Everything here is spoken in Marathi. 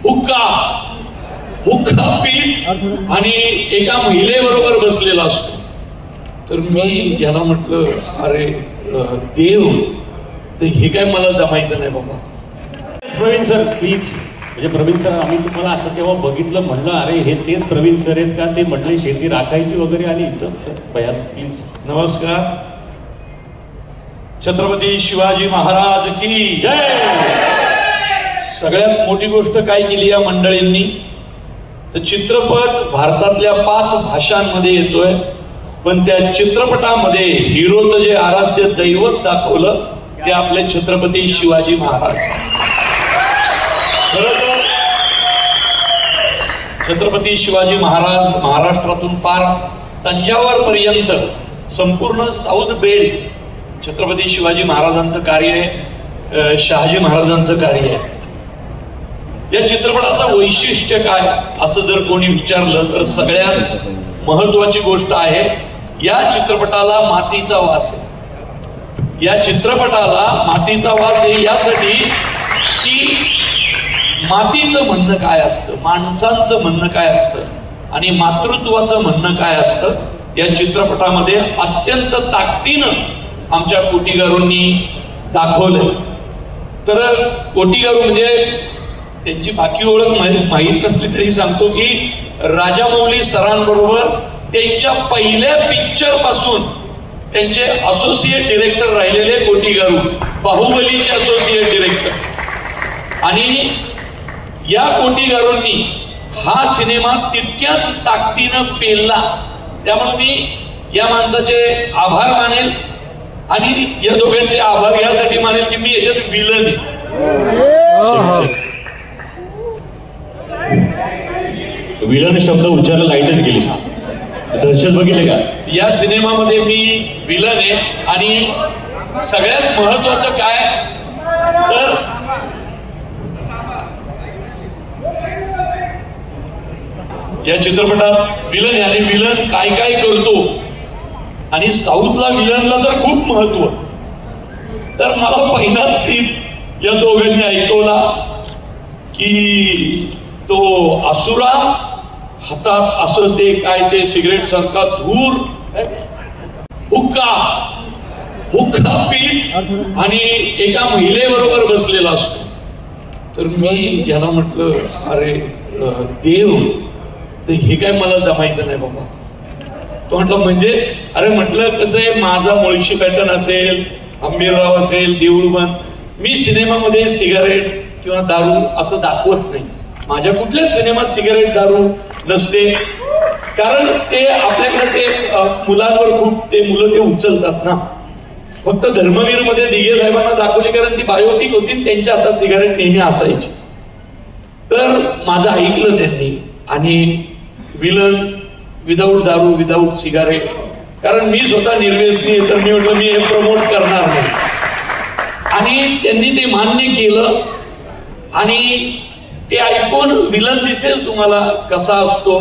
हुक्का पीत आणि एका महिलेबरोबर बसलेला असतो. तर मी याला म्हटलं अरे देव, तर हे काय मला जमायचं नाही बाबा. Praveen sir please. म्हणजे प्रवीण सर, आम्ही तुम्हाला असं तेव्हा बघितलं, म्हणलं अरे हे तेच प्रवीण सर आहेत का? ते म्हटले शेती राखायची वगैरे आणि इथं बयान प्लीज. नमस्कार. छत्रपती शिवाजी महाराज की जय. सगळ्यात मोठी गोष्ट काय केली या मंडळींनी, तर चित्रपट भारतातल्या 5 भाषांमध्ये येतोय, पण त्या चित्रपटामध्ये हिरोचं जे आराध्य दैवत दाखवलं ते आपले छत्रपती शिवाजी महाराज. खरं तर छत्रपती शिवाजी महाराज महाराष्ट्रातून पार तंजावर पर्यंत संपूर्ण साऊथ बेल्ट छत्रपती शिवाजी महाराजांचं कार्य आहे, शहाजी महाराजांचं कार्य आहे. या चित्रपटाचं वैशिष्ट्य काय असं जर कोणी विचारलं तर सगळ्यात महत्वाची गोष्ट आहे, या चित्रपटाला मातीचा वास आहे. या चित्रपटाला मातीचा वास आहे यासाठी की मातीचं म्हणणं काय असतं, माणसांचं म्हणणं काय असतं आणि मातृत्वाचं म्हणणं काय असतं, या चित्रपटामध्ये अत्यंत ताकदीनं आमच्या कोटीगारूंनी दाखवलंय. तर कोटीगारू म्हणजे त्यांची बाकी ओळख माहीत नसली तरी सांगतो की राजामौली सरांबरोबर त्यांच्या पहिल्या पिक्चर पासून त्यांचे असोसिएट डिरेक्टर राहिलेले कोटीगारू, बाहुबलीचे असोसिएट डिरेक्टर. आणि या कोटीगारूंनी हा सिनेमा तितक्याच ताकदीनं पेलला. त्यामुळे मी या माणसाचे आभार मानेल आणि या दोघांचे आभार यासाठी मानेल की मी याच्यात विलन आहे. विलन शब्द उच्चारला लाईटच गेली. दर्शक बघितले का? या सिनेमामध्ये मी विलन आहे. आणि सगळ्यात महत्वाचं काय तर या चित्रपटात विलन आहे आणि विलन काय काय करतो. आणि साऊथला विलनला तर खूप महत्व. तर मला पहिलाच सीन या दोघांनी ऐकवला की तो असुरा हातात असं ते काय ते सिगरेट सारखा धूर हुक्का पीत आणि एका महिलेबरोबर बसलेला असतो. तर मी याला म्हटलं अरे देव, तर हे काय मला जमायचं नाही बाबा. तो म्हटलं म्हणजे, अरे म्हटलं कसं आहे, माझा मुळशी पॅटर्न असेल, आंबेरराव असेल, देऊळबंद, मी सिनेमामध्ये सिगारेट किंवा दारू असं दाखवत नाही. माझ्या कुठल्याच सिनेमात सिगारेट दारू नसते. कारण ते आपल्याकडे ते मुलांवर खूप ते मुलं ते उचलतात ना. फक्त धर्मवीर मध्ये दिघे साहेबांना दाखवली कारण ती बायोपिक होती, त्यांच्या हातात सिगारेट नेहमी असायची. तर माझं ऐकलं त्यांनी आणि विलन विदाऊट दारू विदाऊट सिगारेट, कारण मी स्वतः निर्व्यसनी आहे, तर मी म्हटलं मी हे प्रमोट करणार नाही. आणि त्यांनी ते मान्य केलं आणि ते ऐकून विलन दिसेल तुम्हाला कसा असतो.